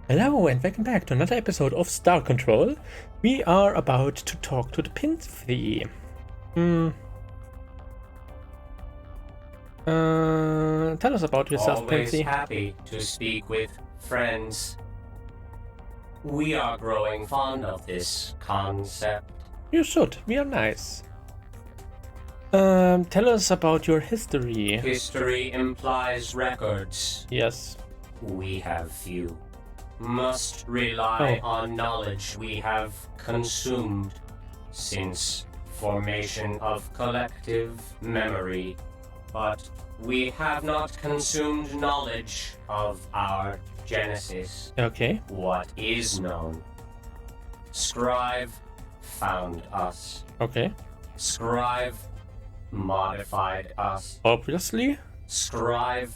Hello and welcome back to another episode of Star Control. We are about to talk to the Pinthy. Tell us about yourself, Always Pinthy. happy to speak with friends. We are growing fond of this concept. You should. We are nice. Tell us about your history. History implies records. Yes. We have few. Must rely Oh. on knowledge we have consumed since formation of collective memory. But we have not consumed knowledge of our genesis. Okay. What is known? Scribe found us. Okay. Scribe modified us. Obviously. Scribe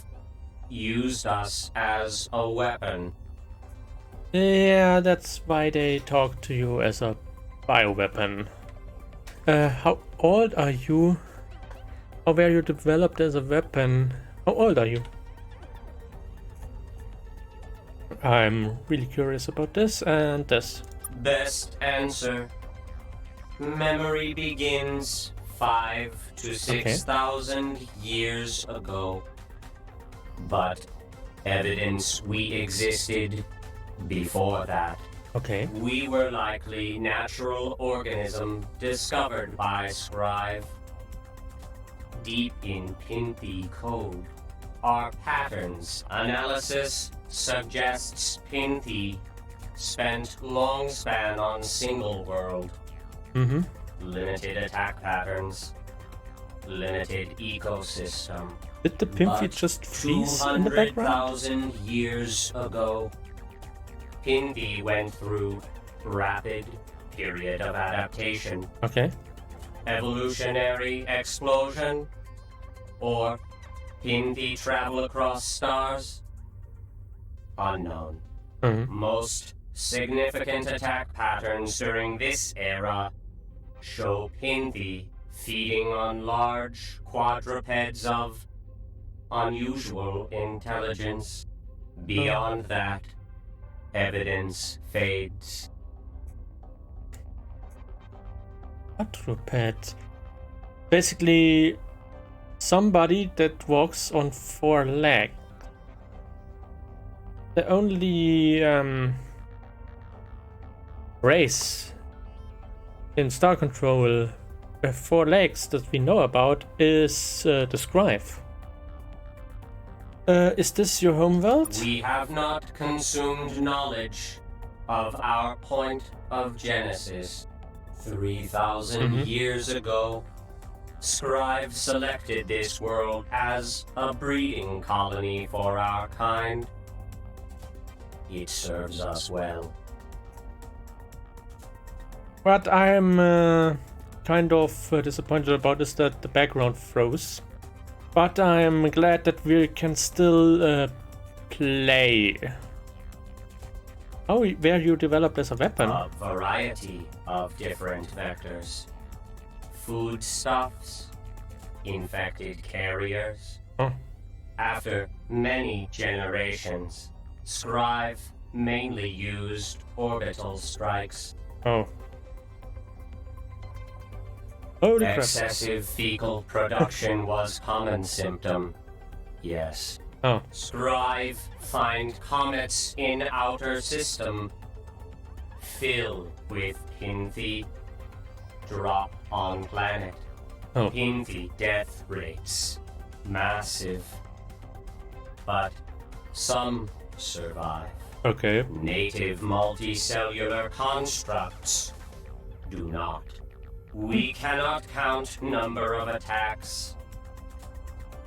used us as a weapon. Yeah, that's why they talk to you as a bioweapon. How old are you? How were you developed as a weapon? How old are you? I'm really curious about this and this. Best answer. Memory begins 5 to 6,000 years ago. But evidence we existed before that. Okay. We were likely natural organism discovered by Scribe. Deep in Pinthy code are patterns. Analysis suggests Pinthy spent long span on single world. Mm-hmm. Limited attack patterns. Limited ecosystem. Did the Pimpy But just freeze in the background? 200,000 years ago, Pinthy went through rapid period of adaptation. Okay. Evolutionary explosion? Or Pinthy travel across stars? Unknown. Mm-hmm. Most significant attack patterns during this era show Pinthy feeding on large quadrupeds of unusual intelligence. Beyond that, evidence fades. Quadruped. Basically, somebody that walks on 4 legs. The only race in Star Control with 4 legs that we know about is the Scribe. Is this your homeworld? We have not consumed knowledge of our point of genesis. 3,000 years ago, Scribe selected this world as a breeding colony for our kind. It serves us well. What I'm kind of disappointed about is that the background froze. But I'm glad that we can still play. How were you developed as a weapon? A variety of different vectors. Foodstuffs, infected carriers. Oh. After many generations, Scribe mainly used orbital strikes. Oh. Holy crap. Excessive fecal production was common symptom. Yes. Oh. Scribe find comets in outer system. Fill with Pinthy. Drop on planet. Oh. Pinthy death rates. Massive. But some survive. Okay. Native multicellular constructs do not. We cannot count number of attacks.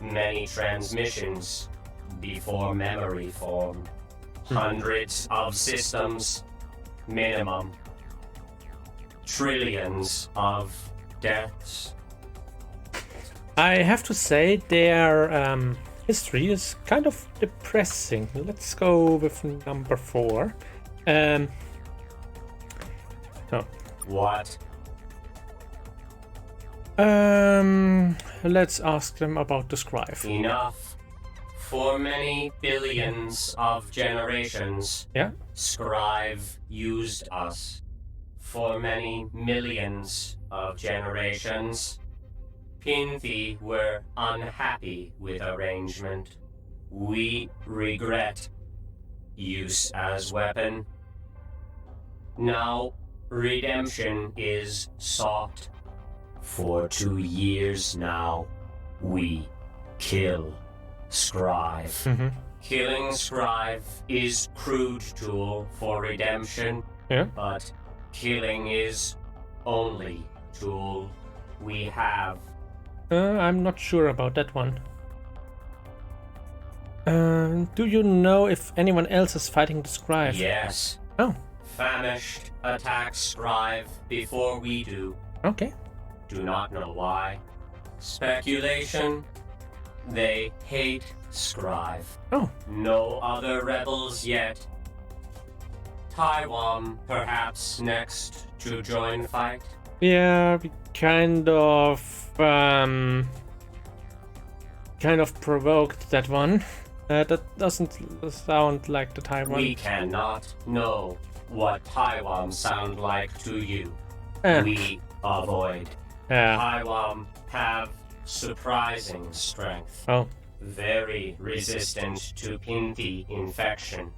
Many transmissions before memory form. Hundreds of systems minimum. Trillions of deaths. I have to say their history is kind of depressing. Let's go with number 4. Oh. What? Let's ask them about the Scribe. Enough. For many billions of generations, Yeah. Scrive used us. For many millions of generations, Pinthi were unhappy with arrangement. We regret use as weapon. Now, redemption is sought. For 2 years now, we kill Scrive. Mm-hmm. Killing Scrive is crude tool for redemption, Yeah. but killing is only tool we have. I'm not sure about that one. Do you know if anyone else is fighting the Scribe? Yes. Oh, Famished attacks Scrive before we do. okay. Do not know why. Speculation. They hate Scrive. Oh, No other rebels yet. Taiwan perhaps next to join fight. yeah, we kind of provoked that one. That doesn't sound like the Taiwan. We cannot know what Taiwan sound like to you. Eh, We avoid. yeah. Taiwan have surprising strength. Oh, Very resistant to Pinthi infection.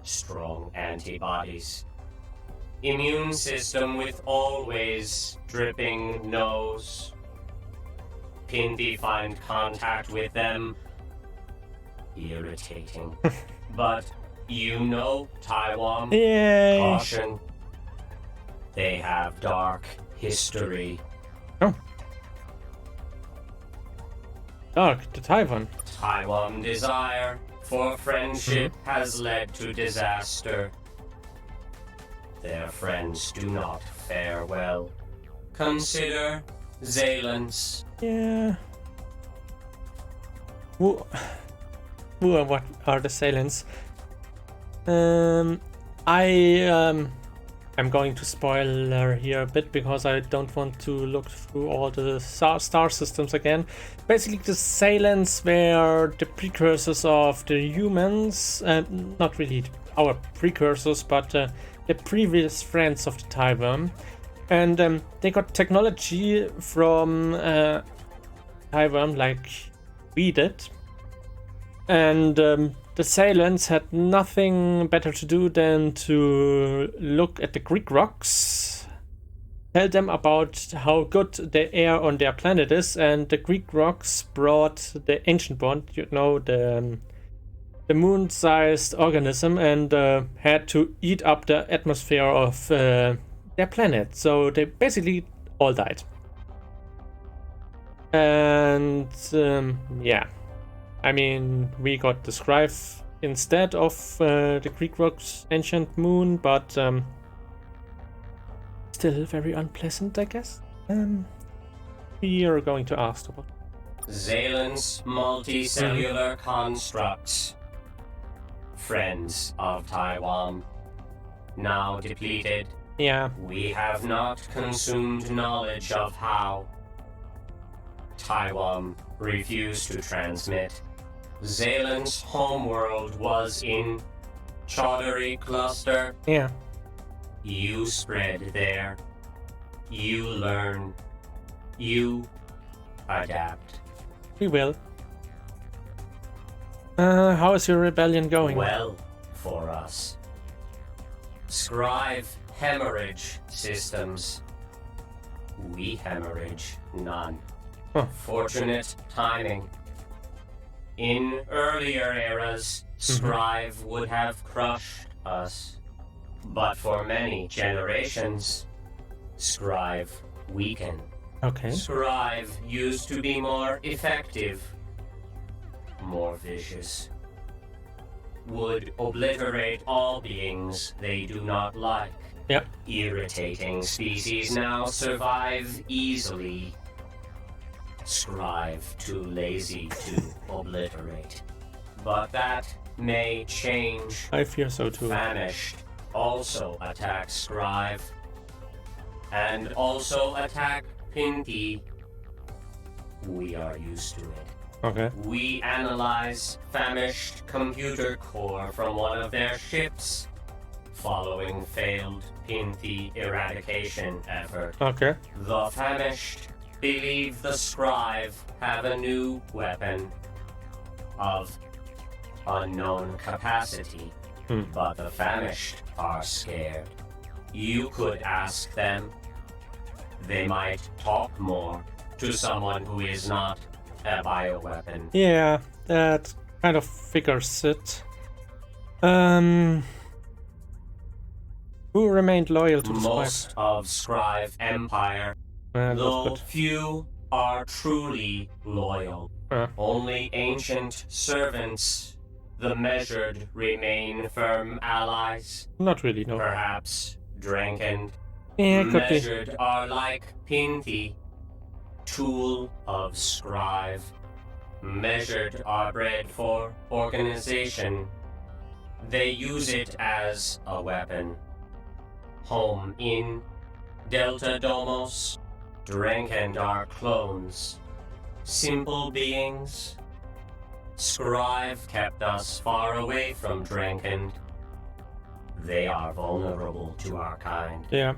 Strong antibodies. Immune system with always dripping nose. Pinthi find contact with them irritating. But you know Taiwan. yay! Caution. They have dark history. Oh, dark the Taiwan. Taiwan desire for friendship has led to disaster. Their friends do not fare well. Consider Zalens. Yeah. Who or what are the assailants? I'm going to spoiler here a bit because I don't want to look through all the star systems again. Basically, the assailants were the precursors of the humans, not really our precursors, but the previous friends of the Taiwan. And they got technology from Taiwan like we did. And the assailants had nothing better to do than to look at the Greek rocks, tell them about how good the air on their planet is, and the Greek rocks brought the Ancientworld, the moon-sized organism, and had to eat up the atmosphere of their planet. So they basically all died. And yeah. I mean, we got the Scribe instead of the Greek Rock's ancient moon, but still very unpleasant, I guess. We are going to ask about Zalens multicellular constructs. Friends of Taiwan. Now depleted. Yeah. We have not consumed knowledge of how. Taiwan refused to transmit. Zalens' homeworld was in Chaudhary Cluster. Yeah. You spread there. You learn. You adapt. We will. How is your rebellion going? Well for us. Scribe hemorrhage systems. We hemorrhage none. Huh. Fortunate timing. In earlier eras, Scribe would have crushed us. But for many generations, Scribe weakened. Okay. Scribe used to be more effective, more vicious. Would obliterate all beings they do not like. Yep. Irritating species now survive easily. Scribe too lazy to obliterate. But that may change. I fear so too. Famished also attack Scribe. And also attack Pinthi. We are used to it. Okay. We analyze famished computer core from one of their ships, following failed Pinthi eradication effort. Okay. The famished believe the scribe have a new weapon of unknown capacity, but the famished are scared. You could ask them. They might talk more to someone who is not a bioweapon. Yeah, that kind of figures it. Who remained loyal to the Most of Scribe Empire, though few are truly loyal. Only ancient servants, the measured, remain firm allies. Not really, no. Perhaps Dranken. Yeah, Measured are like Pinthi, tool of Scribe. Measured are bred for organization. They use it as a weapon. Home in Delta Domos, Dranken are clones. Simple beings. Scribe kept us far away from Dranken. They are vulnerable to our kind. Yeah.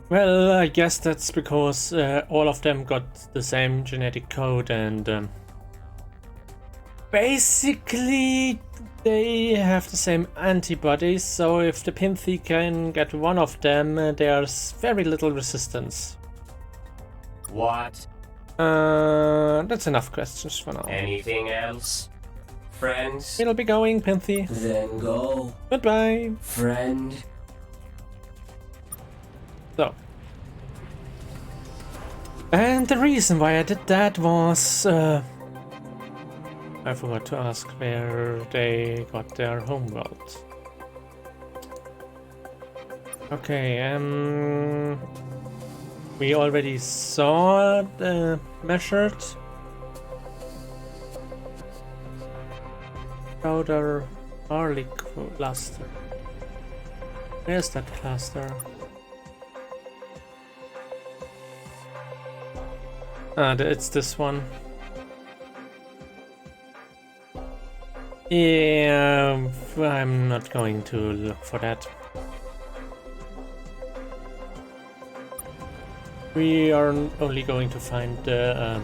Well, I guess that's because all of them got the same genetic code and basically they have the same antibodies, so if the Pinthi can get one of them, there's very little resistance. What? That's enough questions for now. Anything else? Friends? It'll be going, Pinthi. Then go. Goodbye. Friend. So. And the reason why I did that was... I forgot to ask where they got their homeworld. Okay, we already saw the measured outer Harley cluster. Where's that cluster? It's this one. Yeah, I'm not going to look for that. We are only going to find the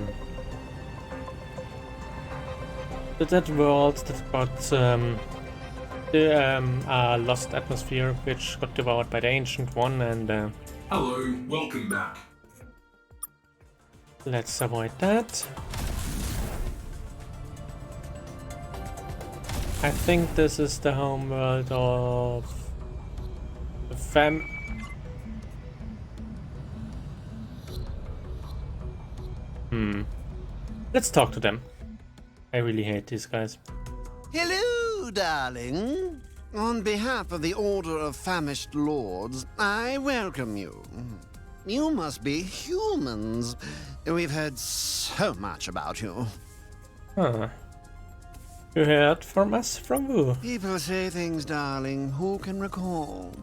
that world that got the lost atmosphere, which got devoured by the ancient one, and hello, welcome back. Let's avoid that. I think this is the homeworld of the Let's talk to them. I really hate these guys. Hello, darling. On behalf of the Order of Famished Lords, I welcome you. You must be humans. We've heard so much about you. Huh. You heard from us? From who? People say things, darling. Who can recall?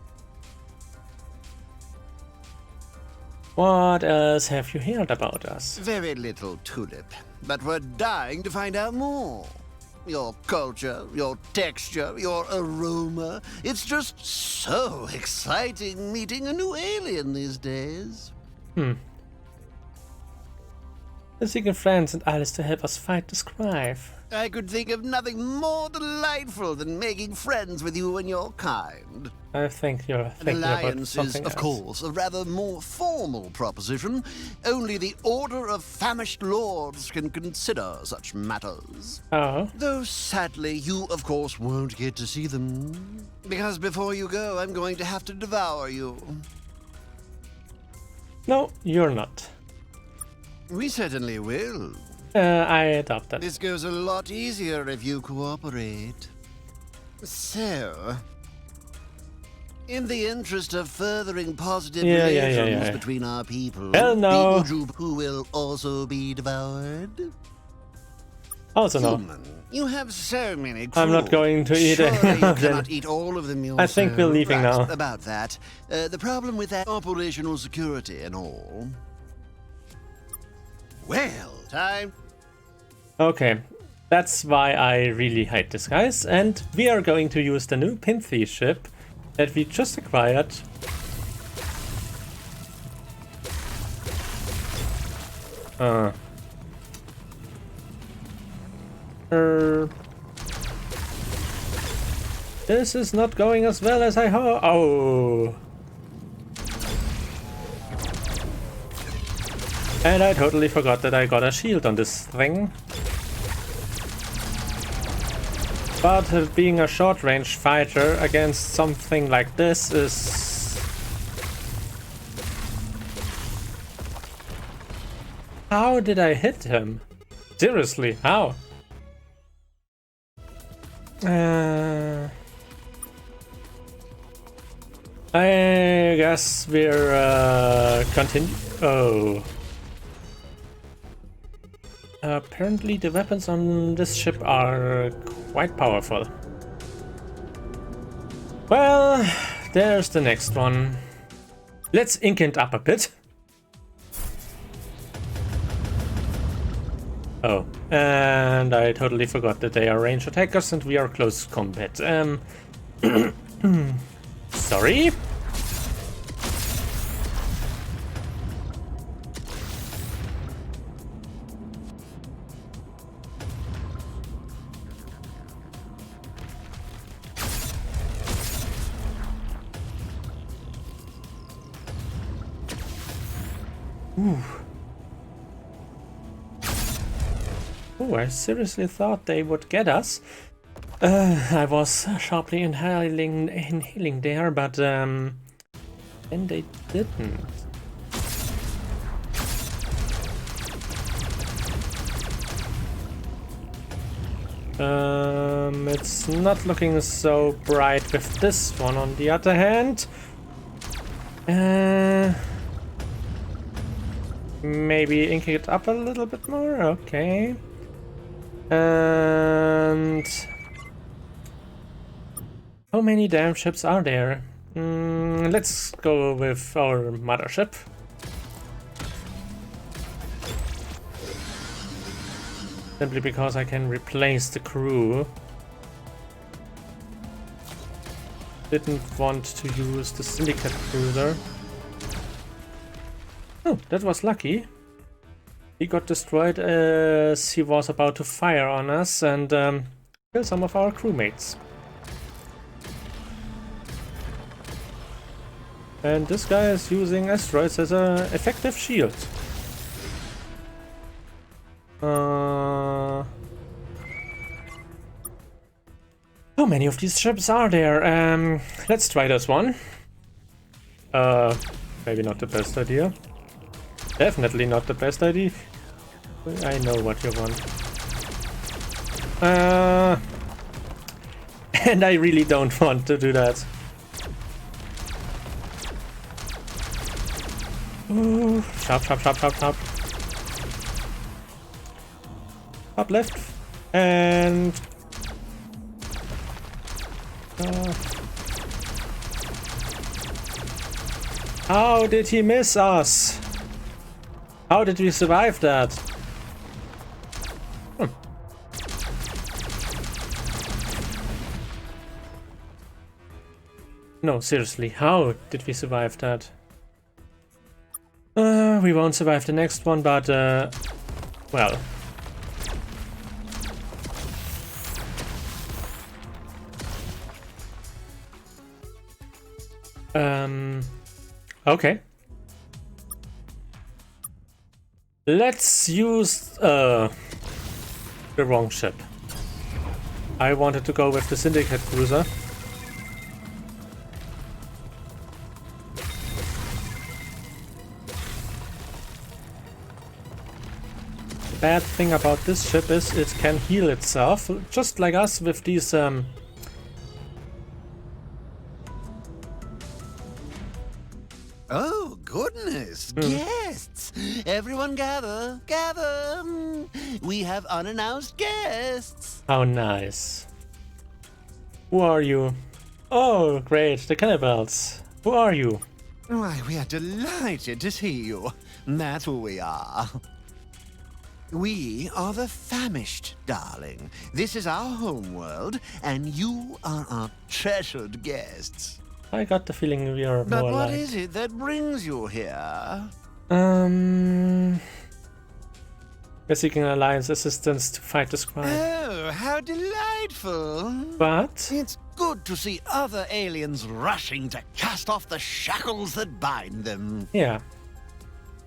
What else have you heard about us? Very little, Tulip. But we're dying to find out more. Your culture, your texture, your aroma. It's just so exciting meeting a new alien these days. We're seeking friends and allies to help us fight the scribe. I could think of nothing more delightful than making friends with you and your kind. I think you're thinking about Alliance something is, of else. course, a rather more formal proposition. Only the Order of Famished Lords can consider such matters. Oh? Though, sadly, you, of course, won't get to see them. Because before you go, I'm going to have to devour you. No, you're not. We certainly will. I adopt that. This goes a lot easier if you cooperate. So, in the interest of furthering positive relations between our people, Hell no. who will also be devoured. Also no. Human, you have so many crew. I'm not going to eat any Surely you of them. cannot eat all of them yourself. I think we're leaving Right, now. About that, the problem with that operational security and all. Well, time. Okay, that's why I really hate this, guys. And we are going to use the new Pinthy ship that we just acquired. This is not going as well as I hope. Oh. And I totally forgot that I got a shield on this thing. But being a short-range fighter against something like this is... How did I hit him? Seriously, how? I guess we're continue. Oh. Apparently the weapons on this ship are quite powerful. Well, there's the next one. Let's ink it up a bit. Oh, and I totally forgot that they are range attackers and we are close combat. Sorry? Oh, I seriously thought they would get us. I was sharply inhaling there, but then they didn't. It's not looking so bright with this one on the other hand. Maybe ink it up a little bit more, okay. And how many damn ships are there? Let's go with our mothership. Simply because I can replace the crew. Didn't want to use the Syndicate cruiser. Oh, that was lucky. He got destroyed as he was about to fire on us and kill some of our crewmates. And this guy is using asteroids as an effective shield. How many of these ships are there? Let's try this one. Maybe not the best idea. Definitely not the best idea. I know what you want. And I really don't want to do that. Ooh, sharp, sharp, sharp, sharp, sharp. Up left. And... how did he miss us? How did we survive that? No, seriously, how did we survive that? We won't survive the next one, but well. Okay. Let's use the wrong ship. I wanted to go with the Syndicate cruiser. The bad thing about this ship is it can heal itself, just like us with these Oh, goodness! Guests! Everyone gather! Gather! We have unannounced guests! How nice. Who are you? Oh, great, the Cannibals. Who are you? Why, we are delighted to see you. That's who we are. We are the famished, darling. This is our homeworld, and you are our treasured guests. I got the feeling we are But more what like... is it that brings you here? We're seeking alliance assistance to fight the scribe. Oh, how delightful! But... It's good to see other aliens rushing to cast off the shackles that bind them. yeah.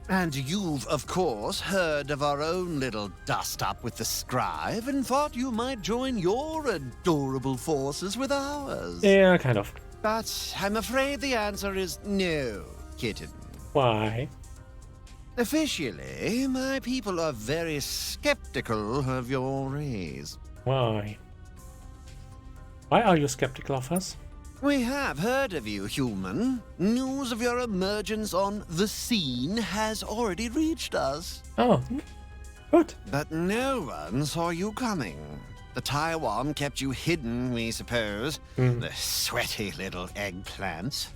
And you've, of course, heard of our own little dust-up with the scribe and thought you might join your adorable forces with ours. Yeah, kind of. But I'm afraid the answer is no, kitten. Why? Officially, my people are very skeptical of your race. Why? Why are you skeptical of us? We have heard of you, human. News of your emergence on the scene has already reached us. Oh, good. But no one saw you coming. The Taiwan kept you hidden, we suppose. The sweaty little eggplants.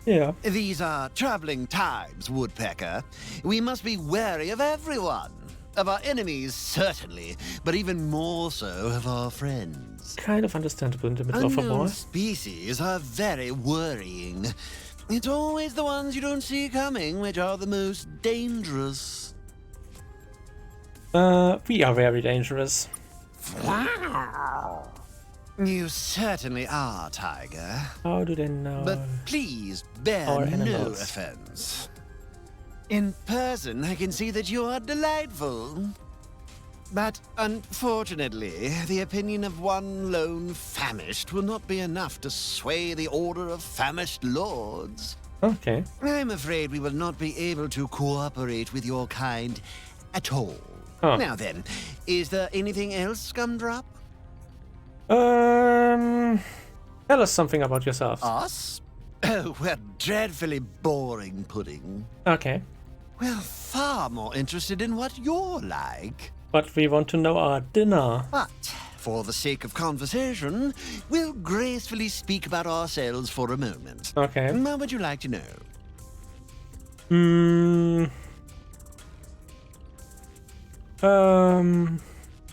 Yeah. These are troubling times, Woodpecker. We must be wary of everyone. Of our enemies, certainly, but even more so of our friends. Kind of understandable in the middle of a war. Unknown species are very worrying. It's always the ones you don't see coming which are the most dangerous. We are very dangerous. You certainly are, Tiger. How do they know? But please bear Our no animals. offense. In person, I can see that you are delightful. But unfortunately, the opinion of one lone famished will not be enough to sway the order of famished lords. Okay. I'm afraid we will not be able to cooperate with your kind at all. Oh. Now then, is there anything else, Gumdrop? Tell us something about yourselves. Us? Oh, we're dreadfully boring, Pudding. Okay. We're far more interested in what you're like. But we want to know our dinner. But, for the sake of conversation, we'll gracefully speak about ourselves for a moment. Okay. What would you like to know?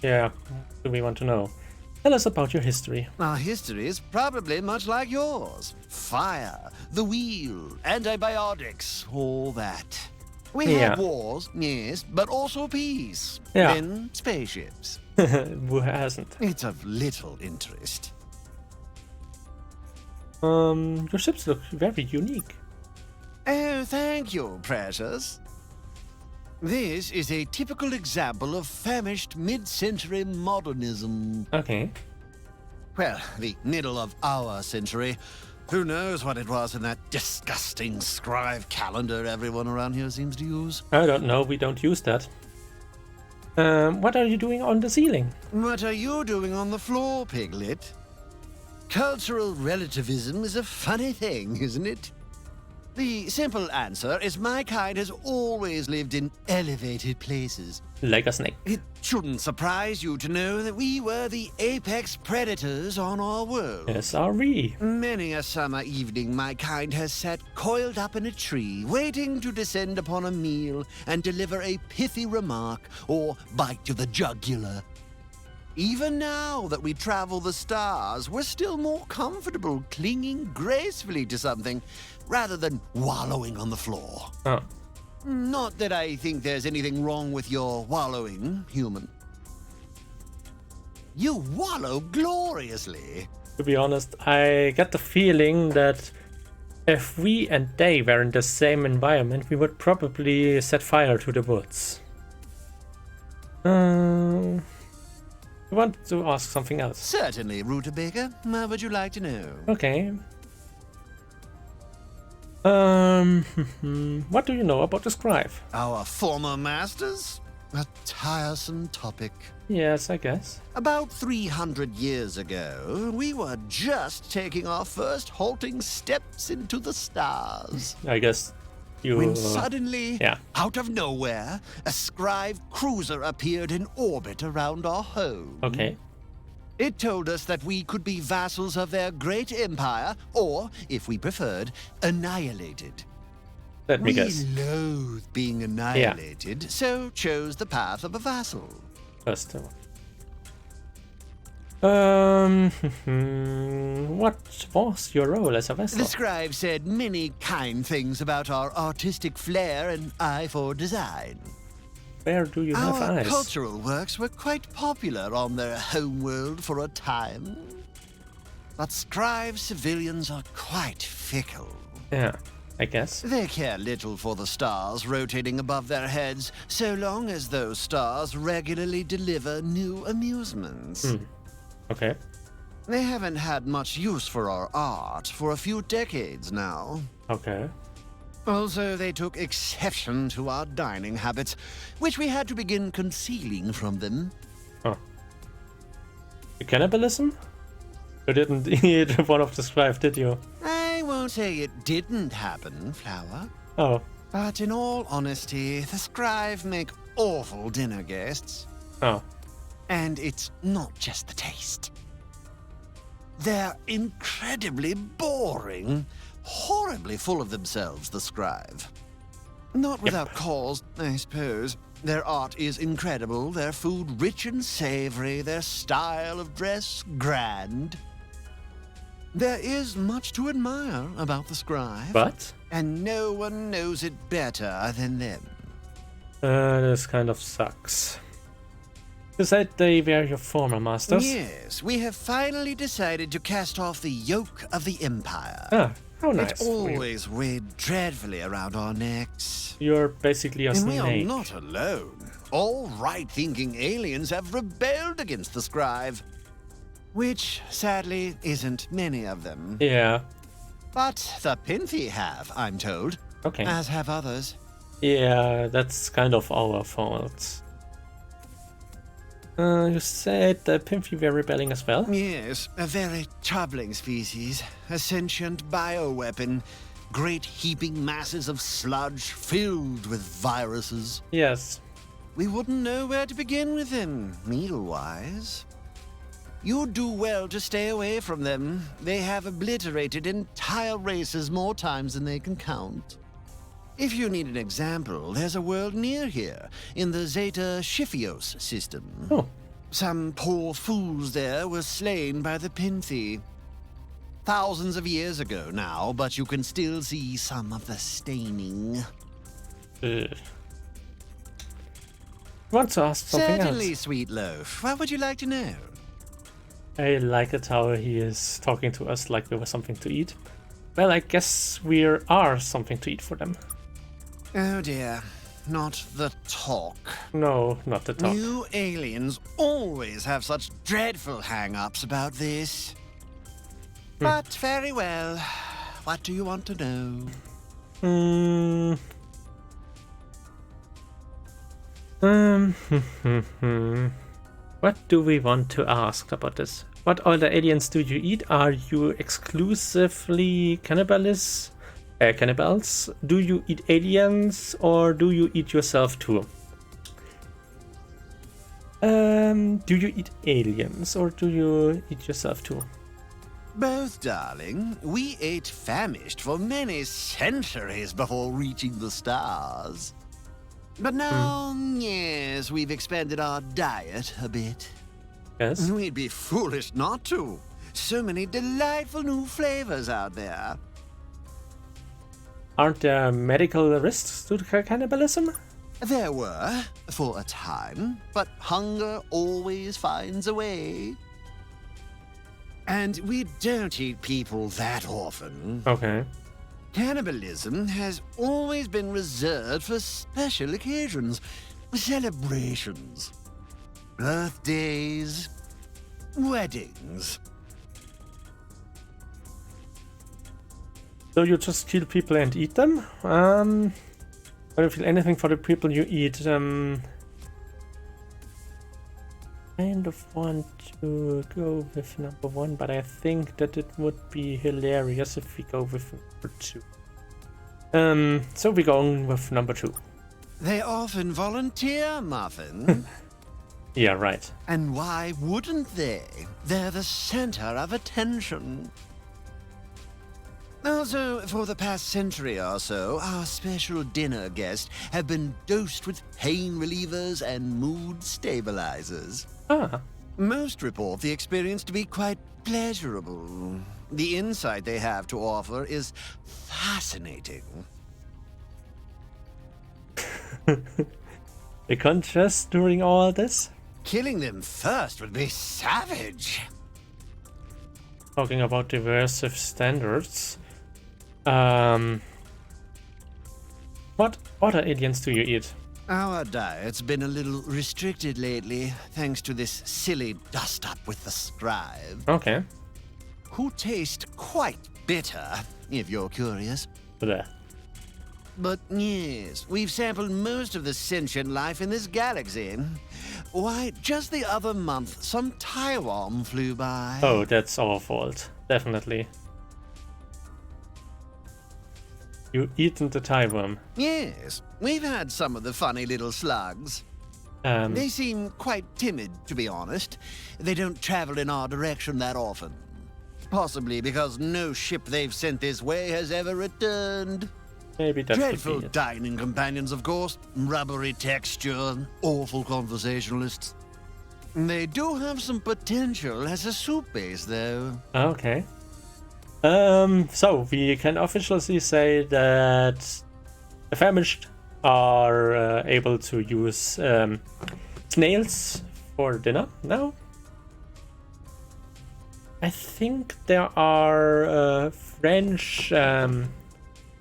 Yeah. What do we want to know? Tell us about your history. Our history is probably much like yours. Fire, the wheel, antibiotics, all that. We had wars, yes, but also peace. Yeah. Then spaceships. Who hasn't? It's of little interest. Your ships look very unique. Oh, thank you, precious. This is a typical example of famished mid-century modernism. Okay. Well, the middle of our century. Who knows what it was in that disgusting scribe calendar everyone around here seems to use? I don't know. We don't use that. What are you doing on the ceiling? What are you doing on the floor, Piglet? Cultural relativism is a funny thing, isn't it? The simple answer is my kind has always lived in elevated places. Like a snake. It shouldn't surprise you to know that we were the apex predators on our world. Yes, are we? Many a summer evening my kind has sat coiled up in a tree, waiting to descend upon a meal and deliver a pithy remark or bite to the jugular. Even now that we travel the stars, we're still more comfortable clinging gracefully to something rather than wallowing on the floor. Oh. Not that I think there's anything wrong with your wallowing, human. You wallow gloriously. To be honest, I get the feeling that if we and they were in the same environment, we would probably set fire to the woods. I want to ask something else. Certainly, Rutabaker. What would you like to know? Okay. What do you know about the scribe? Our former masters? A tiresome topic. Yes, I guess. About 300 years ago, we were just taking our first halting steps into the stars. I guess you... When suddenly, yeah. out of nowhere, a scribe cruiser appeared in orbit around our home. Okay. It told us that we could be vassals of their great empire, or, if we preferred, annihilated. Let me guess. We loathe being annihilated, so chose the path of a vassal. First one. What was your role as a vessel? The scribe said many kind things about our artistic flair and eye for design. Where do you have Our eyes? cultural works were quite popular on their homeworld for a time. But scribe civilians are quite fickle. Yeah, I guess. They care little for the stars rotating above their heads, so long as those stars regularly deliver new amusements. Okay. They haven't had much use for our art for a few decades now. Okay. Also, they took exception to our dining habits, which we had to begin concealing from them. Oh. The cannibalism? You didn't eat one of the scribe, did you? I won't say it didn't happen, Flower. Oh. But in all honesty, the scribe make awful dinner guests. Oh. And it's not just the taste. They're incredibly boring, horribly full of themselves, the scribe. Not without cause, I suppose. Their art is incredible, their food rich and savory, their style of dress grand. There is much to admire about the scribe. But? And no one knows it better than them. This kind of sucks. You said they were your former masters? Yes, we have finally decided to cast off the yoke of the Empire. Ah, how nice. It always weighed dreadfully around our necks. You're basically a And snake. we are not alone. All right-thinking aliens have rebelled against the scribe. Which, sadly, isn't many of them. Yeah. But the Pinthi have, I'm told. Okay. As have others. Yeah, that's kind of our fault. You said the Pimphy were rebelling as well? Yes, a very troubling species. A sentient bioweapon. Great heaping masses of sludge filled with viruses. Yes. We wouldn't know where to begin with them, meal-wise. You'd do well to stay away from them. They have obliterated entire races more times than they can count. If you need an example, there's a world near here, in the Zeta Shiphios system. Oh. Some poor fools there were slain by the Pinthi. Thousands of years ago now, but you can still see some of the staining. Want to ask something Certainly, else? Sweet Loaf. What would you like to know? I like it how he is talking to us like we were something to eat. Well, I guess we are something to eat for them. Oh dear, not the talk. No, not the talk. You aliens always have such dreadful hang-ups about this. But very well. What do you want to know? What do we want to ask about this? What other aliens do you eat? Are you exclusively cannibals? Do you eat aliens or do you eat yourself too? Do you eat aliens or do you eat yourself too? Both, darling. We ate famished for many centuries before reaching the stars. But now, yes, we've expanded our diet a bit. Yes. We'd be foolish not to. So many delightful new flavors out there. Aren't there medical risks to cannibalism? There were, for a time, but hunger always finds a way. And we don't eat people that often. Okay. Cannibalism has always been reserved for special occasions, celebrations, birthdays, weddings. So you just kill people and eat them? I don't feel anything for the people you eat. Kind of want to go with number 1, but I think that it would be hilarious if we go with number 2. So we're going with number 2. They often volunteer, Muffin. Yeah, right. And why wouldn't they? They're the center of attention. Also, for the past century or so, our special dinner guests have been dosed with pain relievers and mood stabilizers. Ah, Most report the experience to be quite pleasurable. The insight they have to offer is fascinating. the contrast during all this? Killing them first would be savage. Talking about diversive standards. What other aliens do you eat? Our diet's been a little restricted lately, thanks to this silly dust-up with the scribe, Okay. who taste quite bitter, if you're curious. Bleh. But yes, we've sampled most of the sentient life in this galaxy. Why, just the other month, some Taiwan flew by. Oh, that's our fault. Definitely. You eaten the Thai worm. Yes, we've had some of the funny little slugs. They seem quite timid, to be honest. They don't travel in our direction that often. Possibly because no ship they've sent this way has ever returned. Maybe that Dreadful could be it. dining companions, of course. Rubbery texture, awful conversationalists. They do have some potential as a soup base, though. Okay. So we can officially say that the famished are able to use snails for dinner now. I think there are French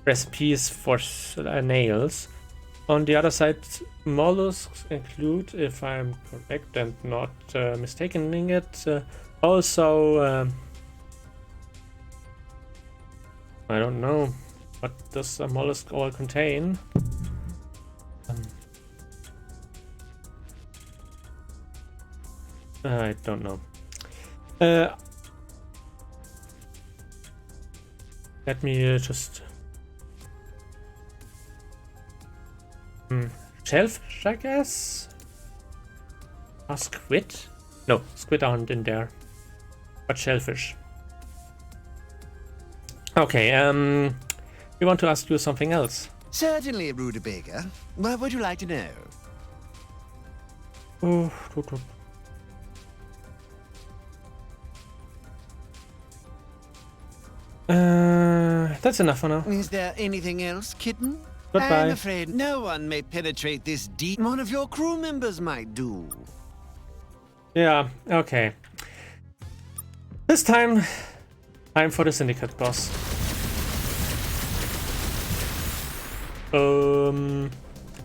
recipes for snails. On the other side, mollusks include, if I'm correct and not mistaking it, also. I don't know. What does a mollusk all contain? I don't know. Let me just... shellfish, I guess? Or squid? No, squid aren't in there. But shellfish. Okay, we want to ask you something else. Certainly, Rudebaker. What would you like to know? That's enough for now. Is there anything else, kitten? Goodbye. I'm afraid no one may penetrate this deep. One of your crew members might do. Yeah, okay. This time for the Syndicate boss.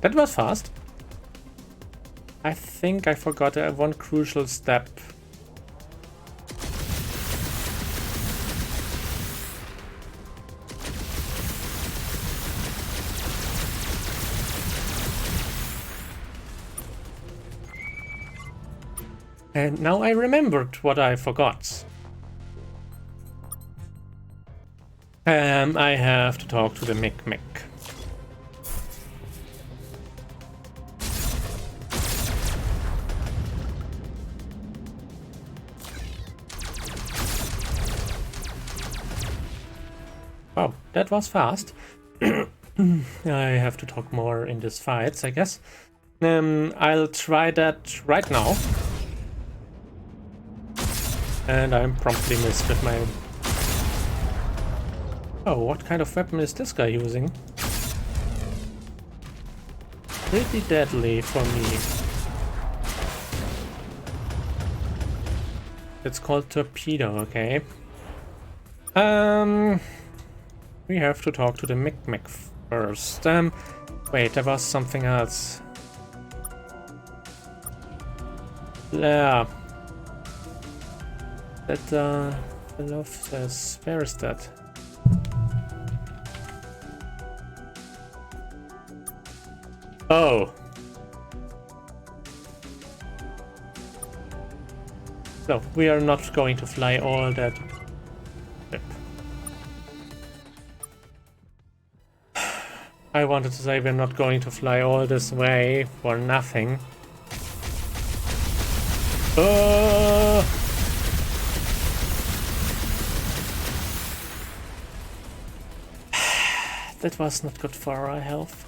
That was fast. I think I forgot one crucial step. And now I remembered what I forgot. I have to talk to the Mick. Wow, that was fast. I have to talk more in these fights, I guess. I'll try that right now. And I'm promptly missed with my... Oh, what kind of weapon is this guy using? Pretty deadly for me. It's called torpedo, okay. We have to talk to the Mick first. Wait, there was something else. Yeah. That fellow says, where is that? Oh. So, we are not going to fly all that trip. I wanted to say we're not going to fly all this way for nothing. that was not good for our health.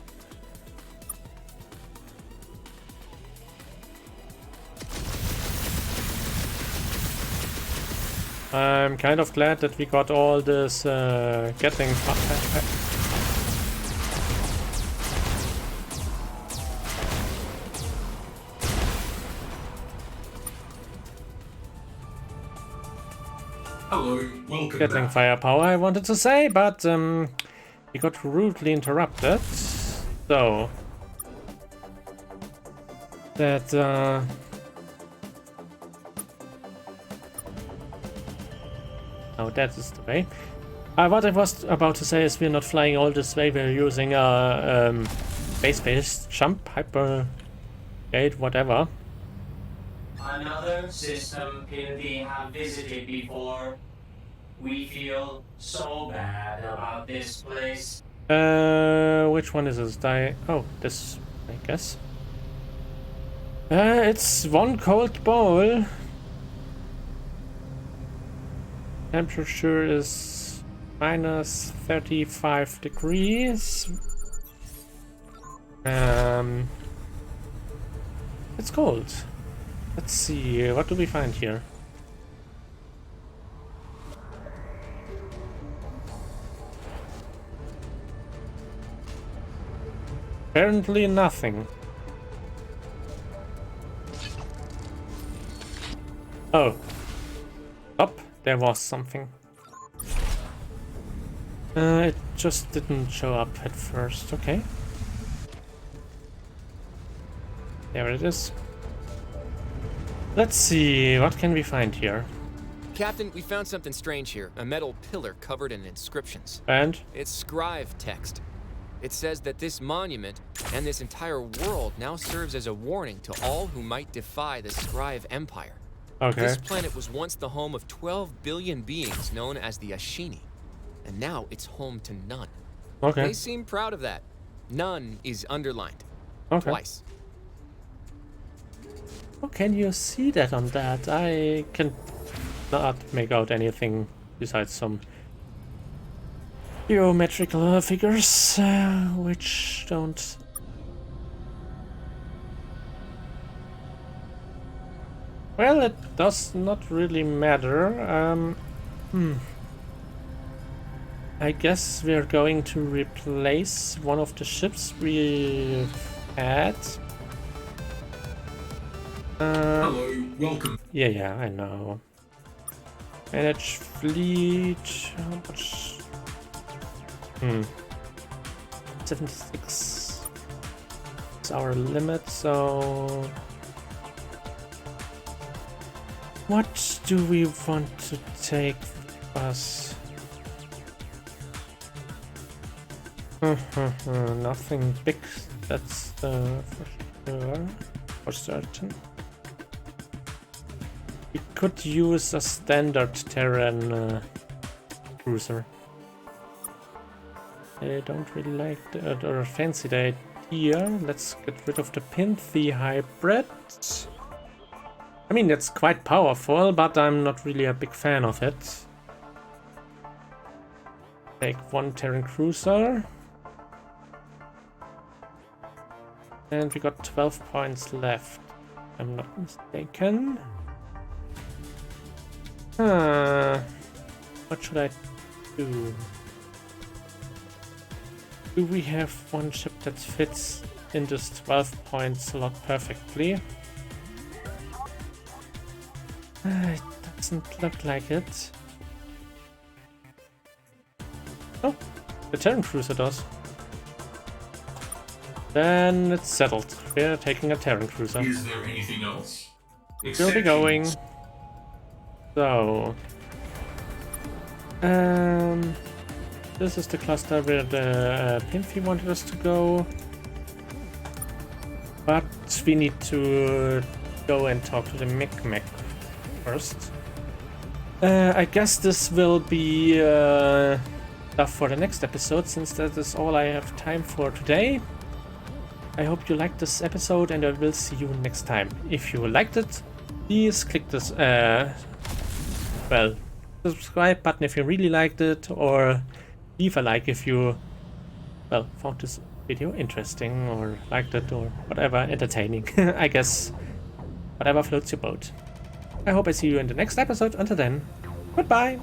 I'm kind of glad that we got all this Gatling. Hello, welcome Gatling back. firepower, I wanted to say, but we got rudely interrupted. So that oh, that is the way. What I was about to say is we're not flying all this way. We're using a base-based jump, hyper gate, whatever. Another system Pindy have visited before. We feel so bad about this place. Which one is this? Oh, this, I guess. It's one cold bowl. Temperature is minus 35 degrees. It's cold. Let's see, what do we find here? Apparently nothing. Oh. Up, there was something. It just didn't show up at first, okay. There it is. Let's see, what can we find here? Captain, we found something strange here. A metal pillar covered in inscriptions. And? It's scribe text. It says that this monument and this entire world now serves as a warning to all who might defy the scribe empire. Okay. This planet was once the home of 12 billion beings known as the Ashini. And now it's home to none. Okay. They seem proud of that. None is underlined. Okay. Twice. Oh, can you see that on that? I can not make out anything besides some geometrical figures, which don't... Well, it does not really matter. I guess we're going to replace one of the ships we've had. Hello, welcome. Yeah, I know. Manage fleet. How much? 76 is our limit, so what do we want to take with us? Nothing big, that's for sure, for certain. We could use a standard Terran cruiser. I don't really like the, or fancy the idea. Let's get rid of the Pinthy hybrid. I mean, it's quite powerful, but I'm not really a big fan of it. Take one Terran cruiser. And we got 12 points left, if I'm not mistaken. What should I do? Do we have one ship that fits in this 12 point slot perfectly? It doesn't look like it. Oh, the Terran cruiser does. Then it's settled. We're taking a Terran cruiser. Is there anything else? We'll be going. So, this is the cluster where the Pimpy wanted us to go, but we need to go and talk to the Micmac first. I guess this will be stuff for the next episode, since that is all I have time for today. I hope you liked this episode, and I will see you next time. If you liked it, please click this subscribe button if you really liked it, or leave a like if you well, found this video interesting or liked it or whatever, entertaining. I guess whatever floats your boat. I hope I see you in the next episode. Until then, goodbye!